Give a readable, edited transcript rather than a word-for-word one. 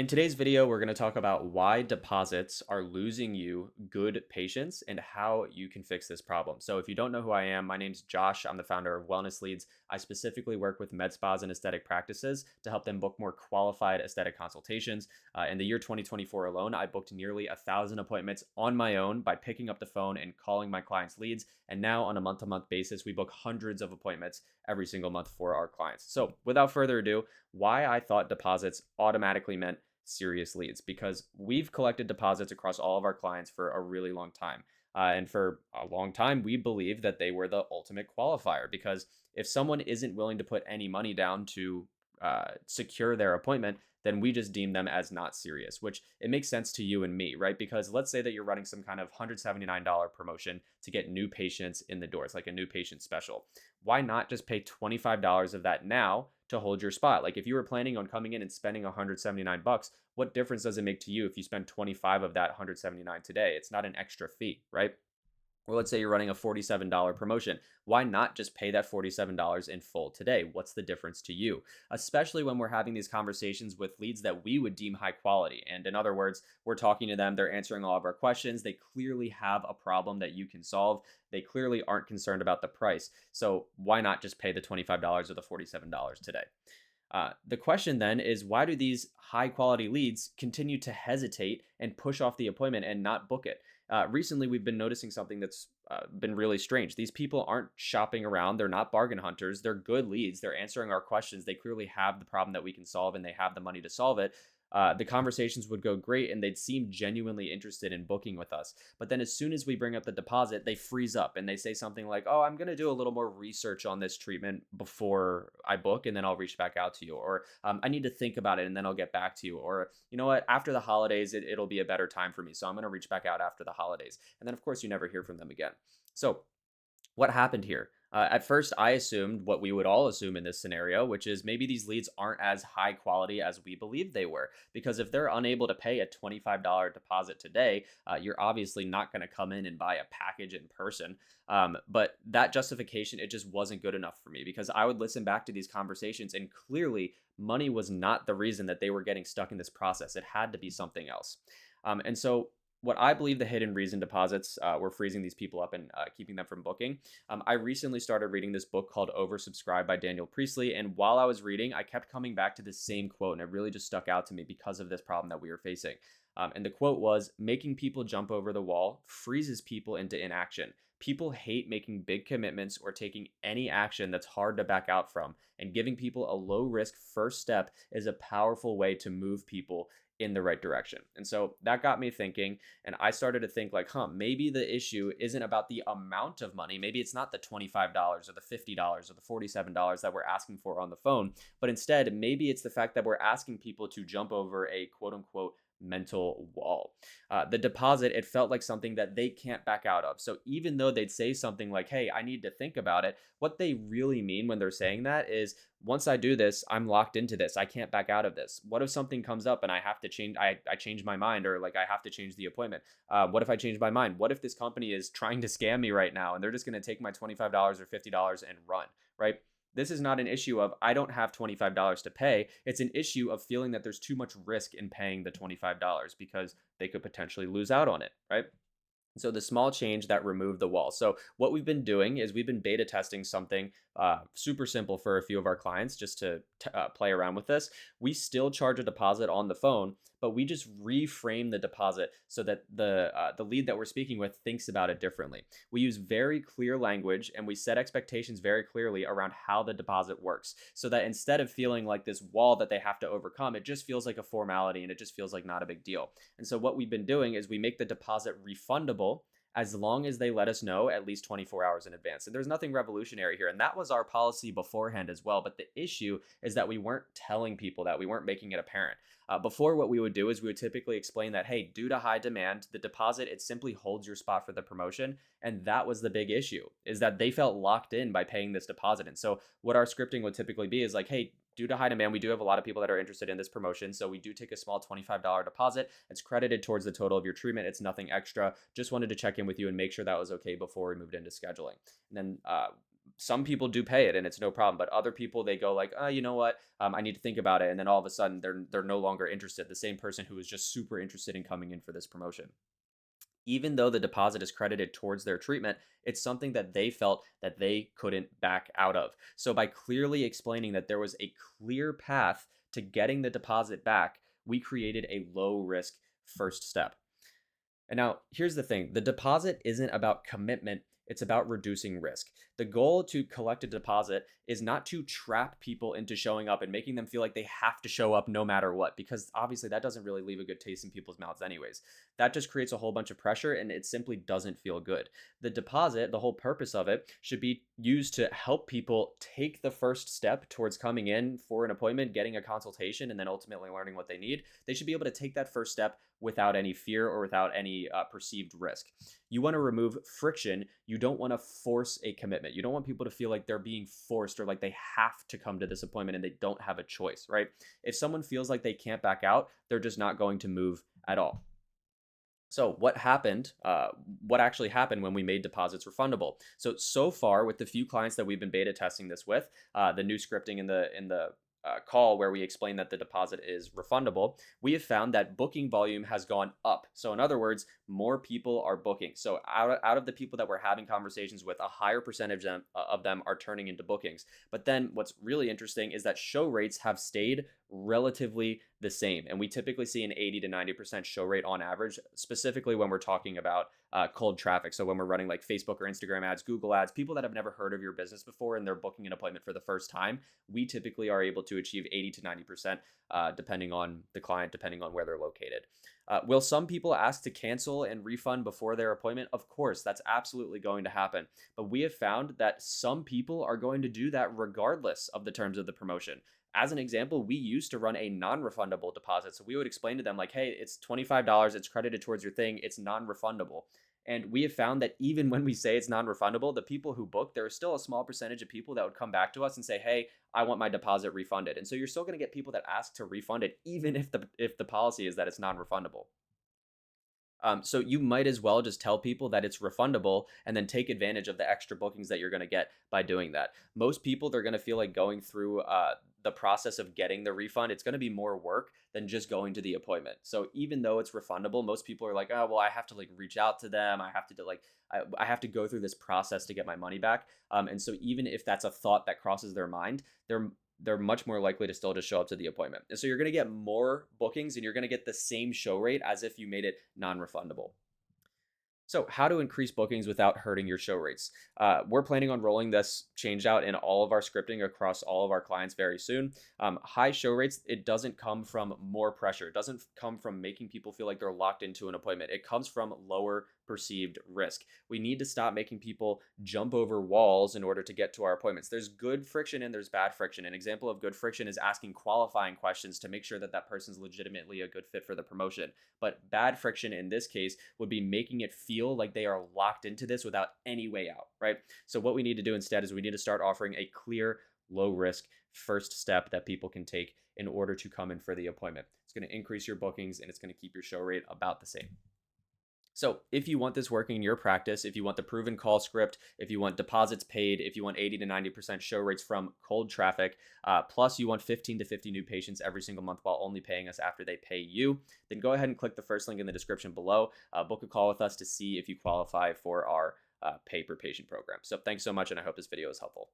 In today's video, we're going to talk about why deposits are losing you good patients and how you can fix this problem. So, if you don't know who I am, my name's Josh. I'm the founder of Wellness Leads. I specifically work with med spas and aesthetic practices to help them book more qualified aesthetic consultations. In the year 2024 alone, I booked nearly 1,000 appointments on my own by picking up the phone and calling my clients' leads. And now, on a month to month basis, we book hundreds of appointments every single month for our clients. So, without further ado, why I thought deposits automatically meant serious leads because we've collected deposits across all of our clients for a really long time. And for a long time, we believe that they were the ultimate qualifier because if someone isn't willing to put any money down to secure their appointment, then we just deem them as not serious, which it makes sense to you and me, right? Because let's say that you're running some kind of $179 promotion to get new patients in the door. It's like a new patient special. Why not just pay $25 of that now to hold your spot? Like if you were planning on coming in and spending 179 bucks, what difference does it make to you if you spend 25 of that 179 today? It's not an extra fee, right? Or let's say you're running a $47 promotion. Why not just pay that $47 in full today? What's the difference to you? Especially when we're having these conversations with leads that we would deem high quality. And in other words, we're talking to them, they're answering all of our questions. They clearly have a problem that you can solve. They clearly aren't concerned about the price. So why not just pay the $25 or the $47 today? The question then is, why do these high quality leads continue to hesitate and push off the appointment and not book it? Recently, we've been noticing something that's been really strange. These people aren't shopping around. They're not bargain hunters. They're good leads. They're answering our questions. They clearly have the problem that we can solve and they have the money to solve it. The conversations would go great and they'd seem genuinely interested in booking with us. But then, as soon as we bring up the deposit, they freeze up and they say something like, "Oh, I'm going to do a little more research on this treatment before I book and then I'll reach back out to you." Or I need to think about it and then I'll get back to you. Or, you know what, after the holidays, it'll be a better time for me. So I'm going to reach back out after the holidays. And then, of course, you never hear from them again. So, what happened here? At first, I assumed what we would all assume in this scenario, which is maybe these leads aren't as high quality as we believed they were. Because if they're unable to pay a $25 deposit today, you're obviously not going to come in and buy a package in person. But that justification, it just wasn't good enough for me because I would listen back to these conversations and clearly money was not the reason that they were getting stuck in this process. It had to be something else. And so what I believe the hidden reason deposits were freezing these people up and keeping them from booking. I recently started reading this book called Oversubscribed by Daniel Priestley. And while I was reading, I kept coming back to this same quote, and it really just stuck out to me because of this problem that we were facing. And the quote was, "Making people jump over the wall freezes people into inaction. People hate making big commitments or taking any action that's hard to back out from. And giving people a low risk first step is a powerful way to move people in the right direction." And so that got me thinking, and I started to think like, maybe the issue isn't about the amount of money. Maybe it's not the $25 or the $50 or the $47 that we're asking for on the phone, but instead, maybe it's the fact that we're asking people to jump over a quote unquote mental wall. The deposit, it felt like something that they can't back out of. So even though they'd say something like, "Hey, I need to think about it," what they really mean when they're saying that is, once I do this, I'm locked into this. I can't back out of this. What if something comes up and I have to change? I change my mind, or like I have to change the appointment. What if I change my mind? What if this company is trying to scam me right now and they're just going to take my $25 or $50 and run, right? This is not an issue of I don't have $25 to pay. It's an issue of feeling that there's too much risk in paying the $25 because they could potentially lose out on it, right? So the small change that removed the wall. So what we've been doing is we've been beta testing something super simple for a few of our clients just to play around with this. We still charge a deposit on the phone, but we just reframe the deposit so that the lead that we're speaking with thinks about it differently. We use very clear language and we set expectations very clearly around how the deposit works, so that instead of feeling like this wall that they have to overcome, it just feels like a formality and it just feels like not a big deal. And so what we've been doing is we make the deposit refundable as long as they let us know at least 24 hours in advance. And there's nothing revolutionary here. And that was our policy beforehand as well. But the issue is that we weren't telling people that, we weren't making it apparent. Before, what we would do is we would typically explain that, hey, due to high demand, the deposit, it simply holds your spot for the promotion. And that was the big issue, is that they felt locked in by paying this deposit. And so what our scripting would typically be is like, hey, due to high demand, we do have a lot of people that are interested in this promotion. So we do take a small $25 deposit. It's credited towards the total of your treatment. It's nothing extra. Just wanted to check in with you and make sure that was okay before we moved into scheduling. And then some people do pay it and it's no problem, but other people they go like, you know what, I need to think about it, and then all of a sudden they're no longer interested. The same person who was just super interested in coming in for this promotion, even though the deposit is credited towards their treatment, it's something that they felt that they couldn't back out of. So by clearly explaining that there was a clear path to getting the deposit back, we created a low risk first step. And now here's the thing, the deposit isn't about commitment, it's about reducing risk. The goal to collect a deposit is not to trap people into showing up and making them feel like they have to show up no matter what, because obviously that doesn't really leave a good taste in people's mouths, anyways. That just creates a whole bunch of pressure and it simply doesn't feel good. The deposit, the whole purpose of it, should be used to help people take the first step towards coming in for an appointment, getting a consultation, and then ultimately learning what they need. They should be able to take that first step without any fear or without any perceived risk. You want to remove friction. You don't want to force a commitment. You don't want people to feel like they're being forced or like they have to come to this appointment and they don't have a choice, right? If someone feels like they can't back out, they're just not going to move at all. So what happened? What actually happened when we made deposits refundable? So far, with the few clients that we've been beta testing this with, the new scripting in the call where we explain that the deposit is refundable, we have found that booking volume has gone up. So in other words, more people are booking. So out of the people that we're having conversations with, a higher percentage of them are turning into bookings. But then what's really interesting is that show rates have stayed relatively the same. And we typically see an 80 to 90% show rate on average, specifically when we're talking about cold traffic. So when we're running like Facebook or Instagram ads, Google ads, people that have never heard of your business before and they're booking an appointment for the first time, we typically are able to achieve 80 to 90%, depending on the client, depending on where they're located. Will some people ask to cancel and refund before their appointment? Of course, that's absolutely going to happen. But we have found that some people are going to do that regardless of the terms of the promotion. As an example, we used to run a non-refundable deposit. So we would explain to them like, hey, it's $25, it's credited towards your thing, it's non-refundable. And we have found that even when we say it's non-refundable, the people who book, there is still a small percentage of people that would come back to us and say, hey, I want my deposit refunded. And so you're still going to get people that ask to refund it, even if the policy is that it's non-refundable. So you might as well just tell people that it's refundable and then take advantage of the extra bookings that you're going to get by doing that. Most people, they're going to feel like going through the process of getting the refund. It's going to be more work than just going to the appointment. So even though it's refundable, most people are like, oh, well, I have to like reach out to them. I have to do, like, I have to go through this process to get my money back. And so even if that's a thought that crosses their mind, they're much more likely to still just show up to the appointment. And so you're going to get more bookings and you're going to get the same show rate as if you made it non-refundable. So, how to increase bookings without hurting your show rates? We're planning on rolling this change out in all of our scripting across all of our clients very soon. High show rates, it doesn't come from more pressure. It doesn't come from making people feel like they're locked into an appointment. It comes from lower perceived risk. We need to stop making people jump over walls in order to get to our appointments. There's good friction and there's bad friction. An example of good friction is asking qualifying questions to make sure that that person's legitimately a good fit for the promotion. But bad friction in this case would be making it feel like they are locked into this without any way out, right? So what we need to do instead is we need to start offering a clear, low risk first step that people can take in order to come in for the appointment. It's going to increase your bookings and it's going to keep your show rate about the same. So if you want this working in your practice, if you want the proven call script, if you want deposits paid, if you want 80 to 90% show rates from cold traffic, plus you want 15 to 50 new patients every single month while only paying us after they pay you, then go ahead and click the first link in the description below. Book a call with us to see if you qualify for our pay per patient program. So thanks so much, and I hope this video is helpful.